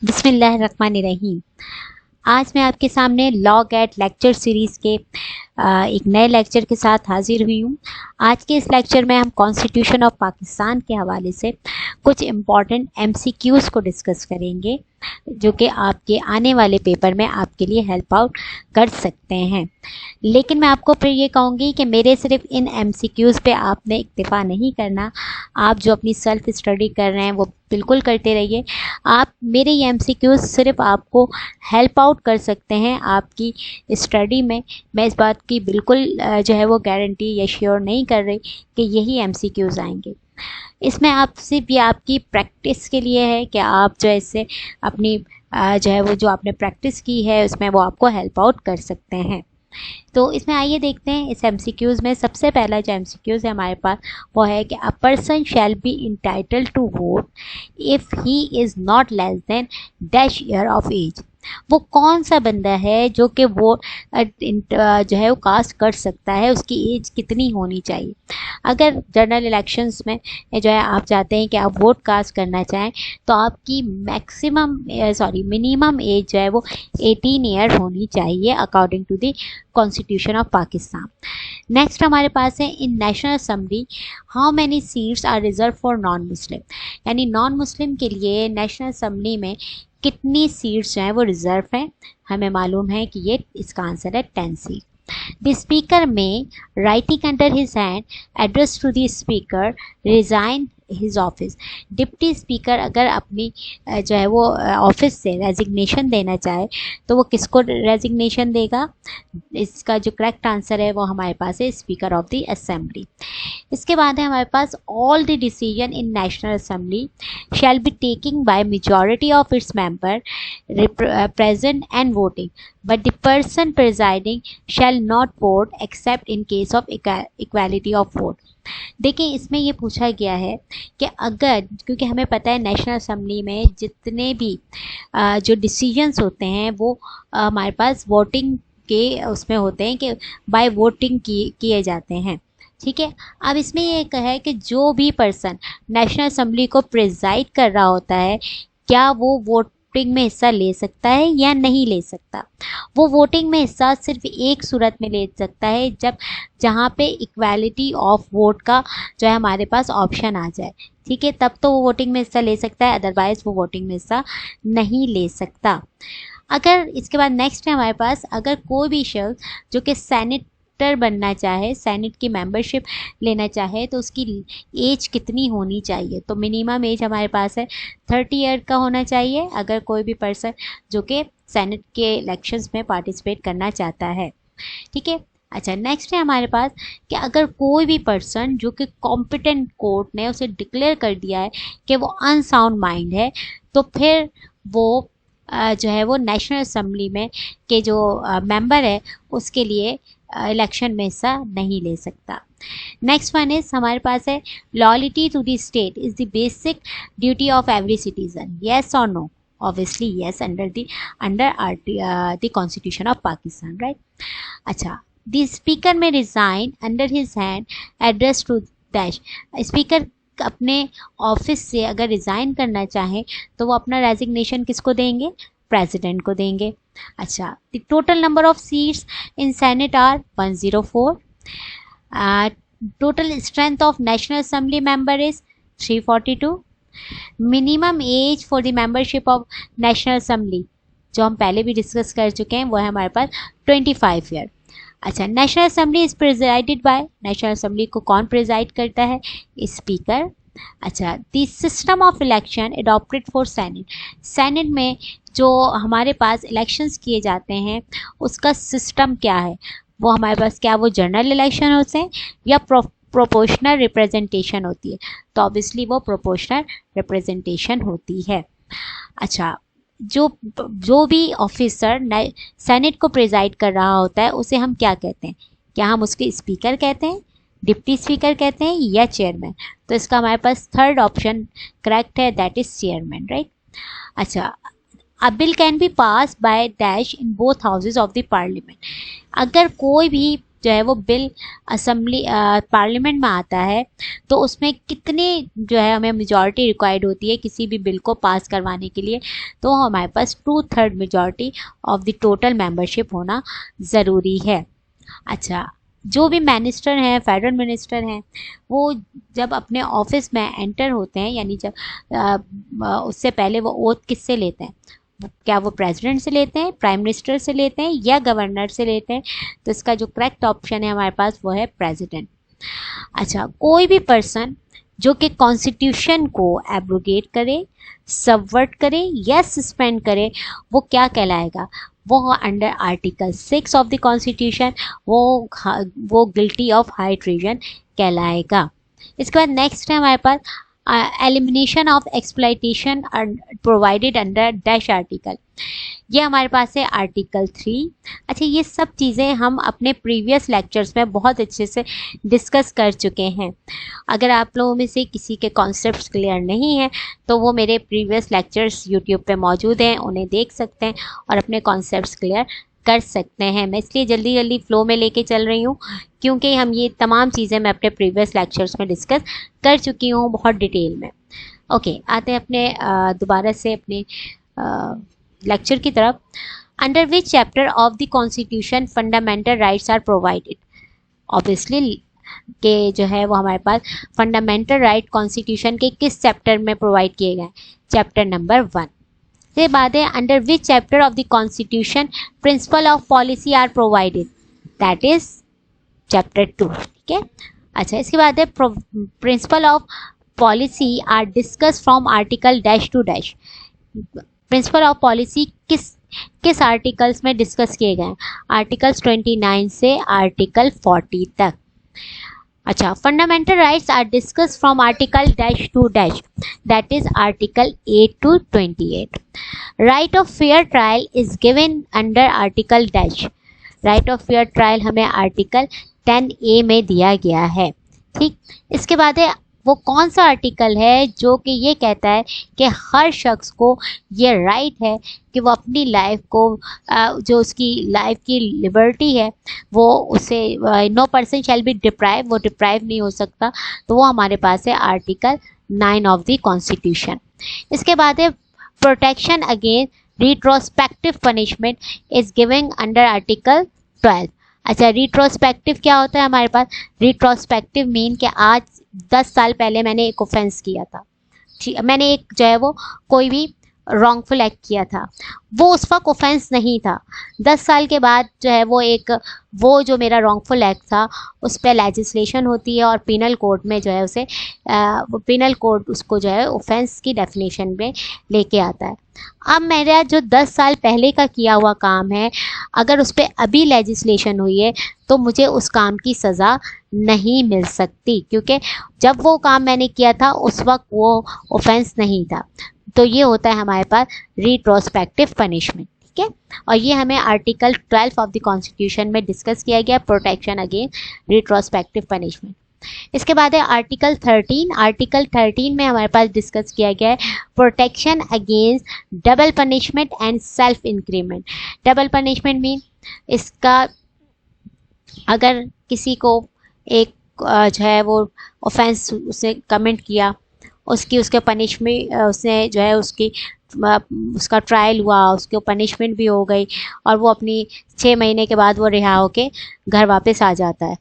बिस्मिल्लाहिर्रहमानिर्रहीम। आज मैं आपके सामने लॉ गेट लेक्चर सीरीज़ के एक नए लेक्चर के साथ हाजिर हुई हूँ। आज के इस लेक्चर में हम कॉन्स्टिट्यूशन ऑफ पाकिस्तान के हवाले से कुछ इम्पॉर्टेंट एमसीक्यूज़ को डिस्कस करेंगे, जो कि आपके आने वाले पेपर में आपके लिए हेल्प आउट कर सकते हैं। लेकिन मैं आपको फिर ये कहूँगी कि मेरे सिर्फ इन एमसीक्यूज़ पे आपने इक्तिफा नहीं करना। आप जो अपनी सेल्फ स्टडी कर रहे हैं वो बिल्कुल करते रहिए। आप मेरे ये एमसीक्यूज़ सिर्फ आपको हेल्प आउट कर सकते हैं आपकी स्टडी में। मैं इस बात की बिल्कुल जो है वो गारंटी या श्योर नहीं कर रही कि यही एमसीक्यूज़ आएंगे। इसमें आप सिर्फ ये आपकी प्रैक्टिस के लिए है कि आप जो है इससे अपनी जो है वो जो आपने प्रैक्टिस की है उसमें वो आपको हेल्प आउट कर सकते हैं। तो इसमें आइए देखते हैं इस एमसीक्यूज़ में। सबसे पहला जो एमसीक्यूज़ है हमारे पास वो है कि a person shall be entitled to vote if he is not less than dash year of age. वो कौन सा बंदा है जो कि वो जो है वो कास्ट कर सकता है, उसकी एज कितनी होनी चाहिए। अगर जनरल इलेक्शंस में जो है आप चाहते हैं कि आप वोट कास्ट करना चाहें तो आपकी मिनिमम एज जो है वो 18 ईयर होनी चाहिए according to the constitution of Pakistan. Next हमारे पास है in national assembly how many seats are reserve for non Muslim, यानी नॉन मुस्लिम के लिए नेशनल असेंबली में कितनी सीट्स जो हैं वो रिजर्व हैं। हमें मालूम है कि ये इसका आंसर है 10 seat. The speaker may writing under his hand address to the speaker resign his office. Deputy speaker अगर अपनी जो है वो ऑफिस से रेजिग्नेशन देना चाहे तो वो किसको रेजिग्नेशन देगा। इसका जो करेक्ट आंसर है वो हमारे पास है स्पीकर ऑफ द असेंबली। इसके बाद है हमारे पास all the decision in national assembly shall be taking by majority of its member present and voting, but the person presiding shall not vote except in case of equality of vote। देखिए इसमें ये पूछा गया है कि अगर, क्योंकि हमें पता है नेशनल असेंबली में जितने भी जो डिसीजंस होते हैं वो हमारे पास वोटिंग के उसमें होते हैं कि बाय वोटिंग किए जाते हैं। ठीक है, अब इसमें ये कहा है कि जो भी पर्सन नेशनल असेंबली को प्रिजाइड कर रहा होता है क्या वो वोटिंग में हिस्सा ले सकता है या नहीं ले सकता। वो वोटिंग में हिस्सा सिर्फ एक सूरत में ले सकता है जब जहाँ पे इक्वालिटी ऑफ वोट का जो है हमारे पास ऑप्शन आ जाए। ठीक है, तब तो वो वोटिंग में हिस्सा ले सकता है, अदरवाइज वो वोटिंग में हिस्सा नहीं ले सकता। अगर इसके बाद नेक्स्ट है हमारे पास, अगर कोई भी शख्स जो कि सेनेटर बनना चाहे, सेनेट की मेंबरशिप लेना चाहे तो उसकी एज कितनी होनी चाहिए। तो मिनिमम एज हमारे पास है 30 ईयर का होना चाहिए अगर कोई भी पर्सन जो कि सेनेट के इलेक्शंस में पार्टिसिपेट करना चाहता है। ठीक है, अच्छा नेक्स्ट है हमारे पास कि अगर कोई भी पर्सन जो कि कॉम्पिटेंट कोर्ट ने उसे डिक्लेयर कर दिया है कि वो अनसाउंड माइंड है तो फिर वो जो है वो नेशनल असेंबली में के जो मेंबर है उसके लिए इलेक्शन में हिस्सा नहीं ले सकता। नेक्स्ट वन इज हमारे पास है loyalty to the state is the basic duty of every citizen, yes और no. Obviously yes under the constitution of Pakistan, right. अच्छा, the speaker may resign under his hand address to dash. Speaker अपने office से अगर resign करना चाहें तो वो अपना रेजिग्नेशन किसको देंगे, प्रेसिडेंट को देंगे। अच्छा, the total number of seats in senate are 104। Total strength of national assembly member is 342। Minimum age for the membership of national assembly जो हम पहले भी डिस्कस कर चुके हैं वो है हमारे पास 25 ईयर। अच्छा, national assembly is presided by, national assembly को कौन प्रिजाइड करता है, स्पीकर। अच्छा, the system of election adopted for senate, senate में जो हमारे पास इलेक्शंस किए जाते हैं उसका सिस्टम क्या है, वो हमारे पास क्या वो जनरल इलेक्शन होते हैं या प्रोपोर्शनल रिप्रेजेंटेशन होती है। तो ऑब्वियसली वो प्रोपोर्शनल रिप्रेजेंटेशन होती है। अच्छा, जो भी ऑफिसर सेनेट को प्रिजाइड कर रहा होता है उसे हम क्या कहते हैं, क्या हम उसके स्पीकर कहते हैं, डिप्टी स्पीकर कहते हैं या चेयरमैन। तो इसका हमारे पास थर्ड ऑप्शन करेक्ट है, दैट इज चेयरमैन, राइट। अच्छा, a bill can be pass by dash in both houses of the parliament. अगर कोई भी जो है वो बिल असेंबली पार्लियामेंट में आता है तो उसमें कितने जो है हमें मेजॉरिटी रिक्वायर्ड होती है किसी भी बिल को पास करवाने के लिए, तो हमारे पास 2/3 majority of the total membership होना ज़रूरी है। अच्छा, जो भी मिनिस्टर हैं, फेडरल मिनिस्टर हैं, वो जब अपने ऑफिस में एंटर होते हैं, यानी जब उससे पहले वो ओथ किससे लेते हैं, क्या वो प्रेसिडेंट से लेते हैं, प्राइम मिनिस्टर से लेते हैं या गवर्नर से लेते हैं, तो इसका जो करेक्ट ऑप्शन है हमारे पास वो है प्रेसिडेंट। अच्छा, कोई भी पर्सन जो कि कॉन्स्टिट्यूशन को एब्रोगेट करे, सबवर्ट करे या सस्पेंड करे, वो क्या कहलाएगा, वो under article 6 of the constitution वो गिल्टी ऑफ हाई ट्रीजन कहलाएगा। इसके बाद नेक्स्ट है हमारे पास elimination of exploitation provided under dash article, ये हमारे पास है आर्टिकल 3। अच्छा, ये सब चीज़ें हम अपने प्रीवियस लेक्चर्स में बहुत अच्छे से डिस्कस कर चुके हैं। अगर आप लोगों में से किसी के कॉन्सेप्ट्स क्लियर नहीं हैं तो वो मेरे प्रीवियस लेक्चर्स यूट्यूब पे मौजूद हैं, उन्हें देख सकते हैं और अपने कॉन्सेप्ट्स क्लियर कर सकते हैं। मैं इसलिए जल्दी जल्दी फ्लो में लेके चल रही हूँ क्योंकि हम ये तमाम चीज़ें मैं अपने प्रीवियस लेक्चर्स में डिस्कस कर चुकी हूँ बहुत डिटेल में। ओके, आते हैं अपने दोबारा से अपने लेक्चर की तरफ। Under which chapter of the constitution fundamental rights are provided, obviously के जो है वो हमारे पास फंडामेंटल राइट कॉन्स्टिट्यूशन के किस चैप्टर में प्रोवाइड किए गए, चैप्टर नंबर 1। ये बात है under which chapter of the constitution principle of policy are provided, that is chapter 2। ठीक है। अच्छा, इसके बाद है principle of policy are discuss from article dash two dash, principle of policy किस आर्टिकल्स में डिस्कस किए गए हैं, आर्टिकल्स 29 से आर्टिकल 40 तक। अच्छा, fundamental rights are discuss from article dash two dash, that is article 8 to 28। Right of fair trial is given under article dash, right of fair trial हमें article 10A में दिया गया है। ठीक, इसके बाद है वो कौन सा आर्टिकल है जो कि ये कहता है कि हर शख्स को ये राइट है कि वो अपनी लाइफ को जो उसकी लाइफ की लिबर्टी है वो उसे no person shall be deprive, वो डिप्राइव नहीं हो सकता, तो वो हमारे पास है आर्टिकल 9 ऑफ द कॉन्स्टिट्यूशन। इसके बाद है protection against retrospective punishment is given under article 12। अच्छा, रिट्रोस्पेक्टिव क्या होता है हमारे पास, रिट्रोस्पेक्टिव मीन कि आज 10 साल पहले मैंने एक ऑफेंस किया था, मैंने एक जो है वो कोई भी रॉन्गफुल एक्ट किया था, वो उस वक्त ऑफेंस नहीं था, 10 साल के बाद जो है वो जो मेरा रॉन्गफुल एक्ट था उस पर लेजिस्लेशन होती है और पिनल कोड में जो है उसे पिनल कोड उसको जो है ऑफेंस की डेफिनेशन में लेके आता है। अब मेरा जो 10 साल पहले का किया हुआ काम है, अगर उस पर अभी लेजिस्लेशन हुई है तो मुझे उस काम की सज़ा नहीं मिल सकती, क्योंकि जब वो काम मैंने किया था उस वक्त वो ऑफेंस नहीं था। तो ये होता है हमारे पास रिट्रोस्पेक्टिव पनिशमेंट। ठीक है, और ये हमें आर्टिकल 12 ऑफ द कॉन्स्टिट्यूशन में डिस्कस किया गया, प्रोटेक्शन अगेंस्ट रिट्रोस्पेक्टिव पनिशमेंट। इसके बाद है आर्टिकल 13। आर्टिकल 13 में हमारे पास डिस्कस किया गया है protection against double punishment and self increment. Double punishment mean इसका अगर किसी को एक जो है वो ऑफेंस उसने कमिट किया, उसके पनिशमेंट उसने जो है उसका ट्रायल हुआ, उसको पनिशमेंट भी हो गई और वो अपनी 6 महीने के बाद वो रिहा होके घर वापस आ जाता है।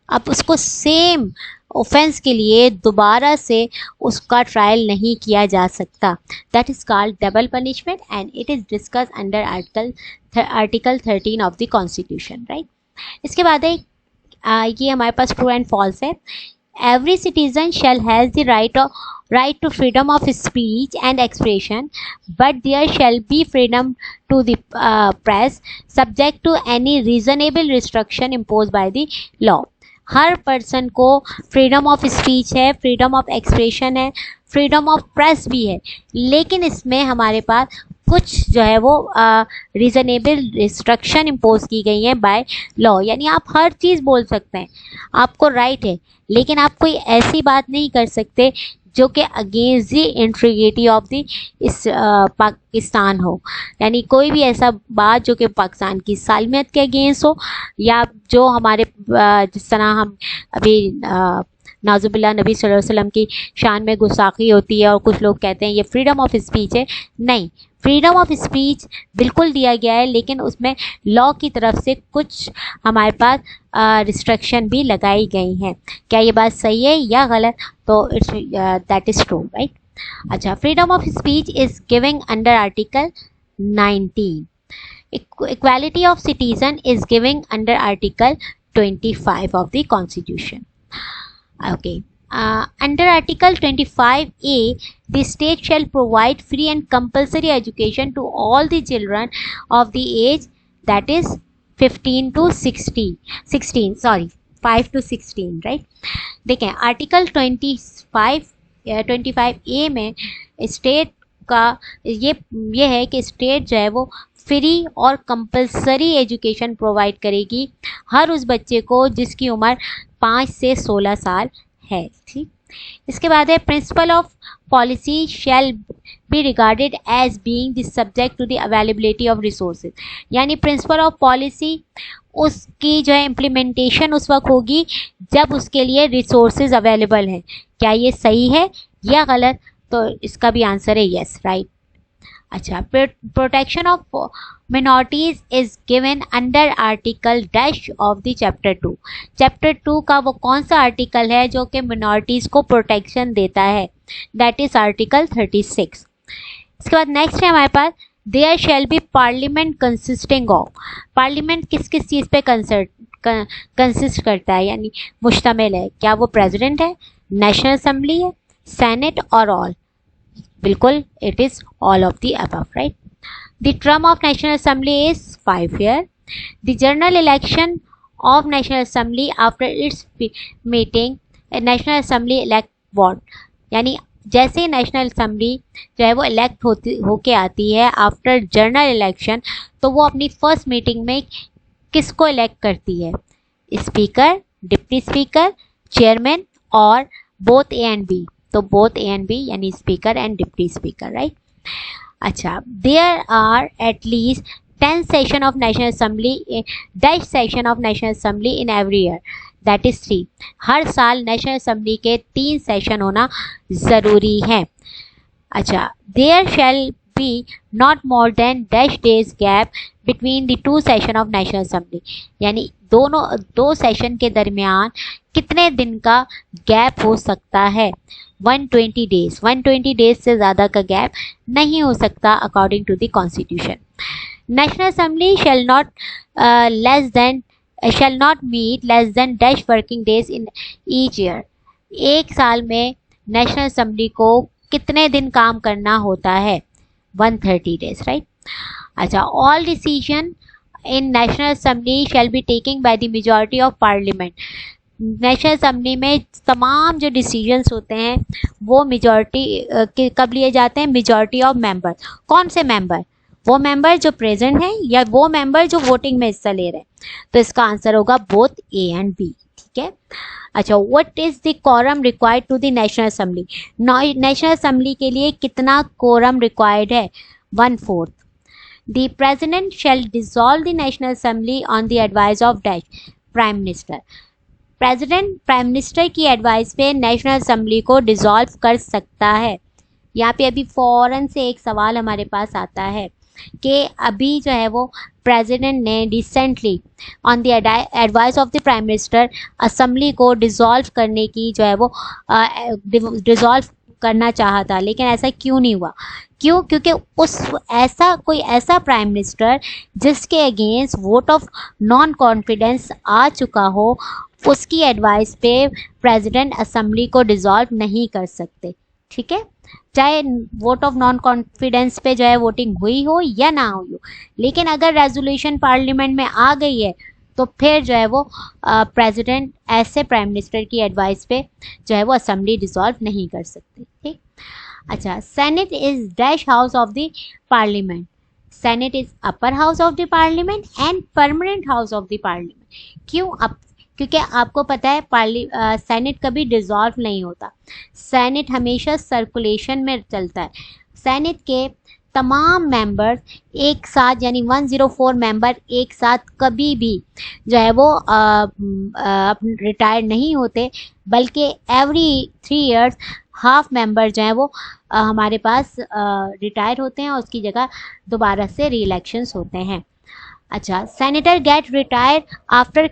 अब उसको सेम ऑफेंस के लिए दोबारा से उसका ट्रायल नहीं किया जा सकता, that is called double punishment and it is discuss under article 13 of the constitution, right. इसके बाद है ये हमारे पास ट्रू एंड फॉल्स है। Every citizen shell has the right to freedom of speech and expression, but there shall be freedom to the press subject to any reasonable restriction imposed by the law। Her person को freedom of speech है, freedom of expression है, freedom of press भी है, लेकिन इसमें हमारे पास कुछ जो है वो रीज़नेबल रिस्ट्रिक्शन इम्पोज की गई हैं बाय लॉ। यानी आप हर चीज़ बोल सकते हैं, आपको राइट है, लेकिन आप कोई ऐसी बात नहीं कर सकते जो कि against the integrity of the इस पाकिस्तान हो, यानी कोई भी ऐसा बात जो कि पाकिस्तान की सालमियत के अगेंस्ट हो, या जो हमारे जिस तरह हम अभी नाजुबिल्ला नबी सल्लल्लाहु अलैहि वसल्लम की शान में गुस्ताखी होती है और कुछ लोग कहते हैं ये फ्रीडम ऑफ स्पीच है। नहीं, फ्रीडम ऑफ स्पीच बिल्कुल दिया गया है, लेकिन उसमें लॉ की तरफ से कुछ हमारे पास रिस्ट्रिक्शन भी लगाई गई हैं। क्या ये बात सही है या गलत? तो it's that is true, right. अच्छा, freedom of speech is giving under article 19. Equality of citizen is given under Article 25 of the Constitution. Okay. Under Article 25A, the state shall provide free and compulsory education to all the children of the age that is 15 to 5 to 16, right? देखें, article 25A में state का ये है कि state जो है वो free और कंपलसरी एजुकेशन प्रोवाइड करेगी हर उस बच्चे को जिसकी उम्र 5 से 16 साल है। ठीक, इसके बाद है principle of policy shall be regarded as being the subject to the availability of resources, यानी प्रिंसिपल ऑफ पॉलिसी उसकी जो है इम्प्लीमेंटेशन उस वक्त होगी जब उसके लिए रिसोर्सेज अवेलेबल हैं। क्या ये सही है या गलत? तो इसका भी आंसर है यस, राइट। अच्छा, protection of minorities is given under article dash of the chapter 2। Chapter 2 का वो कौन सा आर्टिकल है जो कि मिनॉरिटीज को प्रोटेक्शन देता है? That is article 36। इसके बाद नेक्स्ट है हमारे पास there shall be parliament consisting of. Parliament किस किस चीज़ पे कंसिस्ट करता है, यानी मुश्तमिल है? क्या वो प्रेसिडेंट है, नेशनल असेंबली है, सेनेट और ऑल? बिल्कुल, it is all of the above, right. The term of national assembly is 5 years. The general election of national assembly after it's meeting, national assembly elect what, यानी जैसे national assembly जो है वो elect होके आती है after general election, तो वो अपनी फर्स्ट मीटिंग में किसको इलेक्ट करती है? स्पीकर, डिप्टी स्पीकर, चेयरमैन और बोथ ए एंड बी। तो बोथ ए एंड बी यानी speaker and deputy speaker, right. अच्छा, there are at least 10 session of national assembly, dash session of national assembly in every year, that is 3। हर साल national assembly के 3 session होना ज़रूरी है। अच्छा, there shall be not more than dash days gap between the 2 session of national assembly, यानी दोनों 2 session के दरमियान कितने दिन का गैप हो सकता है? 120 डेज। 120 डेज से ज़्यादा का गैप नहीं हो सकता according to the constitution. National assembly shall not meet less than dash working days in each year. एक साल में नेशनल असेंबली को कितने दिन काम करना होता है? 130 days, राइट। अच्छा, all decision in national assembly shall be taking by the majority of parliament. National assembly में तमाम जो डिसीजंस होते हैं वो मेजॉरिटी कब लिए जाते हैं? Majority of member. कौन से मेंबर? वो मेंबर जो प्रेजेंट हैं या वो मेंबर जो वोटिंग में हिस्सा ले रहे हैं? तो इसका आंसर होगा बोथ ए एंड बी, ठीक है। अच्छा, what is the quorum required to the national assembly? National assembly के लिए कितना कोरम रिक्वायर्ड है? 1/4। The president shall dissolve the national assembly on the advice of dash prime minister. President prime minister की advice पे national assembly को dissolve कर सकता है। यहाँ पे अभी फ़ौरन से एक सवाल हमारे पास आता है कि अभी जो है वो प्रेसिडेंट ने recently on the advice of the prime minister assembly को डिसॉल्व करने की जो है वो डिसॉल्व करना चाहा था, लेकिन ऐसा क्यों नहीं हुआ? क्यों? क्योंकि कोई ऐसा प्राइम मिनिस्टर जिसके against vote of non confidence आ चुका हो, उसकी एडवाइस पे प्रेसिडेंट असेंबली को डिसॉल्व नहीं कर सकते, ठीक है, चाहे वोट ऑफ नॉन कॉन्फिडेंस पे जो है वोटिंग हुई हो या ना हुई हो। लेकिन अगर रेजोल्यूशन पार्लियामेंट में आ गई है तो फिर जो है वो प्रेसिडेंट ऐसे प्राइम मिनिस्टर की एडवाइस पे जो है वो असेंबली डिसॉल्व नहीं कर सकते, ठीक। अच्छा, senate is dash house of the parliament. Senate is upper house of the parliament and permanent house of the parliament. क्यों क्योंकि आपको पता है सेनेट कभी डिसॉल्व नहीं होता, सेनेट हमेशा सर्कुलेशन में चलता है। सेनेट के तमाम मेंबर्स एक साथ यानी 104 मेंबर एक साथ कभी भी जो है वो रिटायर नहीं होते, बल्कि एवरी 3 इयर्स हाफ मेंबर जो है वो हमारे पास रिटायर होते हैं और उसकी जगह दोबारा से री इलेक्शंस होते हैं। अच्छा, senator get retire after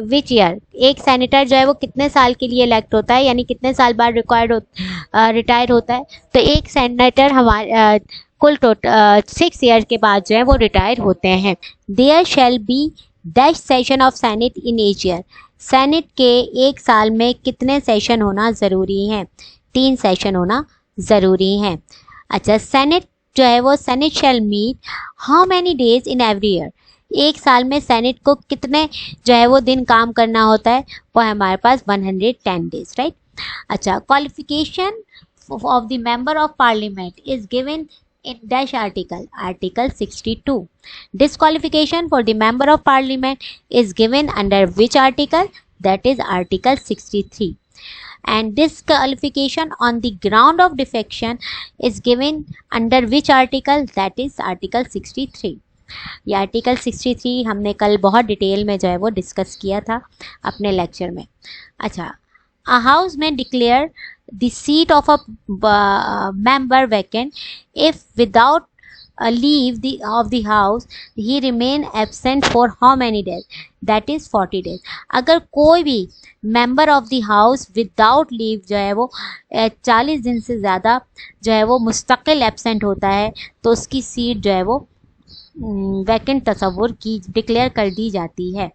which year, एक सेनेटर जो है वो कितने साल के लिए इलेक्ट होता है, यानी कितने साल बाद रिटायर होता है। तो एक सेनेटर हमारे कुल 6 ईयर के बाद जो है वो रिटायर होते हैं। There shall be dash session of senate in each year, senate के एक साल में कितने सेशन होना ज़रूरी है, 3 सेशन होना ज़रूरी है। अच्छा, सेनेट जो है वो senate shall meet how many days in every year, एक साल में सेनेट को कितने जो है वो दिन काम करना होता है, वो है हमारे पास 110 डेज, राइट। अच्छा, qualification of the member of parliament is given in dash article 62, disqualification for the member of parliament is given under which article, that is article 63, and disqualification on the ground of defection is given under which article, that is article 63। ये article 63 हमने कल बहुत detail में जो है वो discuss किया था अपने लेक्चर में। अच्छा, a house may declare the seat of a member vacant if without a leave of the house he remain absent for how many days, that is 40 days। अगर कोई भी member of the house without leave जो है वो 40 दिन से ज़्यादा जो है वो मुस्तकिल एब्सेंट होता है तो उसकी सीट जो है वो वैकेंट तस्वुर की डिक्लेयर कर दी जाती है।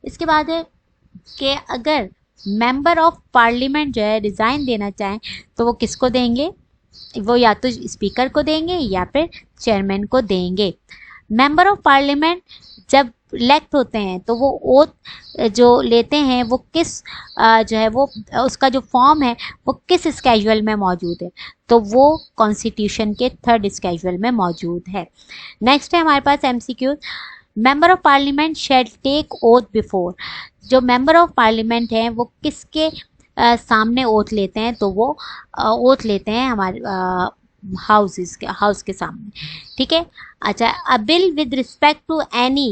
इसके बाद है कि अगर मेंबर ऑफ पार्लियामेंट जो है रिज़ाइन देना चाहें तो वो किसको देंगे, वो या तो स्पीकर को देंगे या फिर चेयरमैन को देंगे। मेंबर ऑफ पार्लियामेंट जब इलेक्ट होते हैं तो वो ओथ जो लेते हैं वो किस जो है वो उसका जो फॉर्म है वो किस स्केजुअल में मौजूद है, तो वो कॉन्स्टिट्यूशन के 3rd स्केजुअल में मौजूद है। नेक्स्ट है हमारे पास MCQ, member of parliament shall take oath before, जो मेंबर ऑफ पार्लियामेंट हैं वो किसके सामने ओथ लेते हैं, तो वो ओथ लेते हैं हमारे हाउस के सामने, ठीक है। अच्छा, a bill with respect to any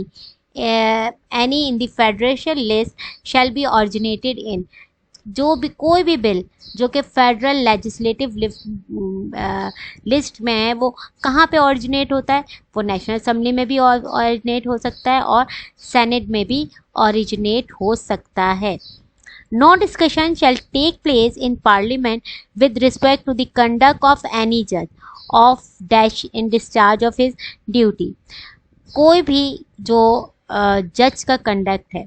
in the federation list shall be originated in, जो भी कोई भी बिल जो कि फेडरल लेजिस्लेटिव लिस्ट में है वो कहाँ पे ऑरिजिनेट होता है, वो नेशनल असेंबली में भी ऑरिजिनेट हो सकता है और सेनेट में भी ऑरिजिनेट हो सकता है। No discussion shall take place in parliament with respect to the conduct of any जज of dash in discharge of his duty, कोई भी जो जज का कंडक्ट है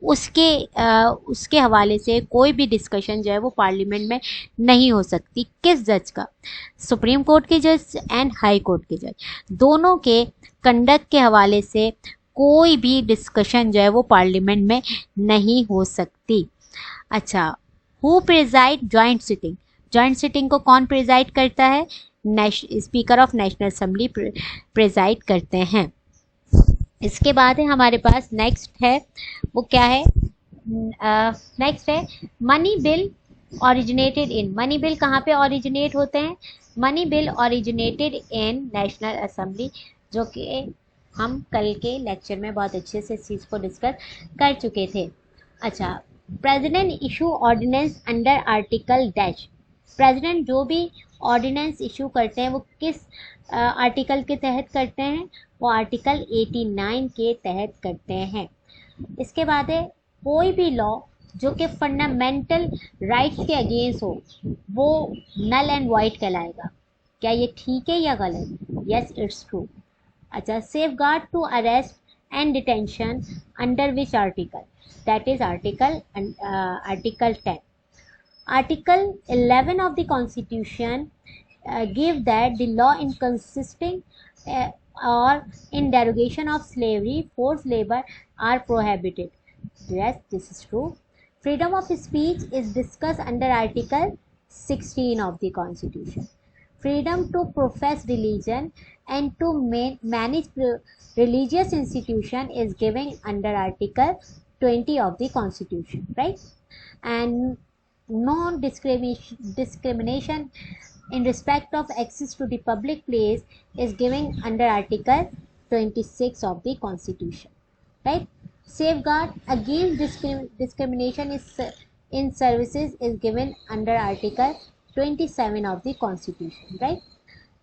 उसके हवाले से कोई भी डिस्कशन जो है वो पार्लियामेंट में नहीं हो सकती। किस जज का, सुप्रीम कोर्ट के जज एंड हाई कोर्ट के जज, दोनों के कंडक्ट के हवाले से कोई भी डिस्कशन जो है वो पार्लियामेंट में नहीं हो सकती। अच्छा, who preside joint sitting, joint sitting को कौन प्रिजाइड करता है, speaker of national assembly preside करते हैं। इसके बाद है हमारे पास नेक्स्ट है वो क्या है, नेक्स्ट है money bill originated in, money bill कहाँ पे ऑरिजिनेट होते हैं, money bill originated in national assembly, जो कि हम कल के लेक्चर में बहुत अच्छे से इस चीज़ को डिस्कस कर चुके थे। अच्छा, president issue ordinance under article dash, president जो भी ऑर्डिनेंस इशू करते हैं वो किस आर्टिकल के तहत करते हैं, वो आर्टिकल 89 के तहत करते हैं। इसके बाद है कोई भी लॉ जो कि फंडामेंटल राइट्स के अगेंस्ट हो वो नल एंड वाइड कहलाएगा। क्या ये ठीक है या गलत, यस इट्स ट्रू। अच्छा, safeguard to arrest and detention under which article, that is article 10। Article 11 of the Constitution give that the law inconsisting or in derogation of slavery, forced labor are prohibited. Yes, this is true. Freedom of speech is discussed under Article 16 of the Constitution. Freedom to profess religion and to manage religious institution is given under Article 20 of the Constitution, right? And no discrimination in respect of access to the public place is given under Article 26 of the Constitution, right? Safeguard against discrimination in services is given under Article 27 of the Constitution, right?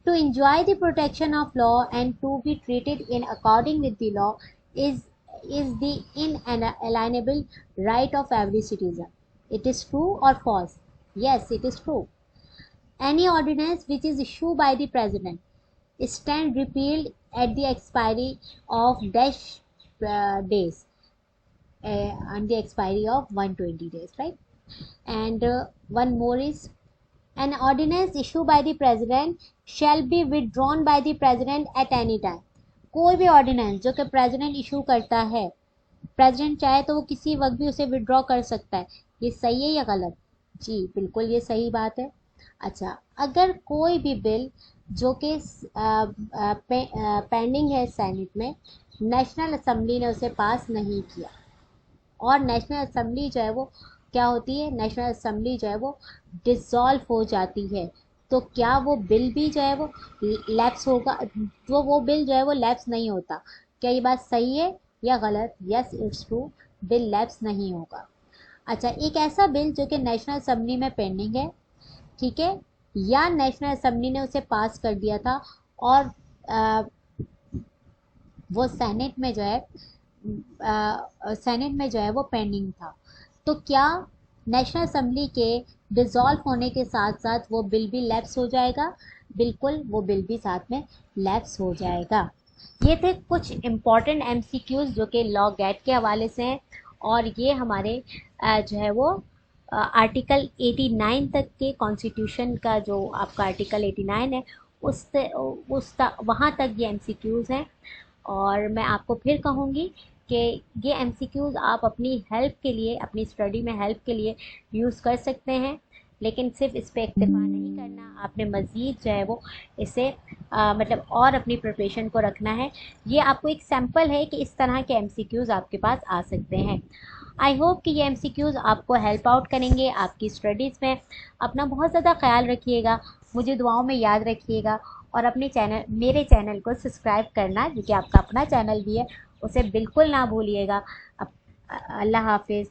To enjoy the protection of law and to be treated in according with the law is the inalienable right of every citizen. It is true or false? Yes, it is true. Any ordinance which is issued by the president stand repealed at the expiry of dash days, on the expiry of 120 days, right? And one more is, an ordinance issued by the president shall be withdrawn by the president at any time. कोई भी ordinance जो कि president issue करता है, president चाहे तो वो किसी वक्त भी उसे विड्रॉ कर सकता है। ये सही है या गलत? जी बिल्कुल ये सही बात है। अच्छा, अगर कोई भी बिल जो कि पेंडिंग है सेनेट में, नेशनल असेंबली ने उसे पास नहीं किया, और नेशनल असेंबली जो है वो क्या होती है, नेशनल असेंबली जो है वो डिसॉल्व हो जाती है, तो क्या वो बिल भी जो है वो लैप्स होगा? तो वो बिल जो है वो लैप्स नहीं होता। क्या ये बात सही है या गलत? Yes it's true, bill lapse नहीं होगा। अच्छा, एक ऐसा बिल जो कि नेशनल असेंबली में पेंडिंग है, ठीक है, या नेशनल असेंबली ने उसे पास कर दिया था और वो सेनेट में जो है वो पेंडिंग था, तो क्या नेशनल असेंबली के डिसॉल्व होने के साथ साथ वो बिल भी लैप्स हो जाएगा? बिल्कुल, वो बिल भी साथ में लैप्स हो जाएगा। ये थे कुछ इम्पॉर्टेंट एमसीक्यूज जो कि लॉ गैट के हवाले से हैं, और ये हमारे जो है वो आर्टिकल 89 तक के कॉन्स्टिट्यूशन का जो आपका आर्टिकल 89 है वहाँ तक ये एमसीक्यूज हैं। और मैं आपको फिर कहूँगी कि ये एमसीक्यूज आप अपनी हेल्प के लिए, अपनी स्टडी में हेल्प के लिए यूज़ कर सकते हैं, लेकिन सिर्फ इस पर इक्तफा नहीं करना, आपने मज़ीद जो है वो इसे मतलब और अपनी प्रिपरेशन को रखना है। ये आपको एक सैम्पल है कि इस तरह के एमसीक्यूज आपके पास आ सकते हैं। आई होप कि ये एमसीक्यूज आपको हेल्प आउट करेंगे आपकी स्टडीज़ में। अपना बहुत ज़्यादा ख्याल रखिएगा, मुझे दुआओं में याद रखिएगा, और अपने मेरे चैनल को सब्सक्राइब करना, जो कि आपका अपना चैनल भी है, उसे बिल्कुल ना भूलिएगा। अल्लाह हाफिज़।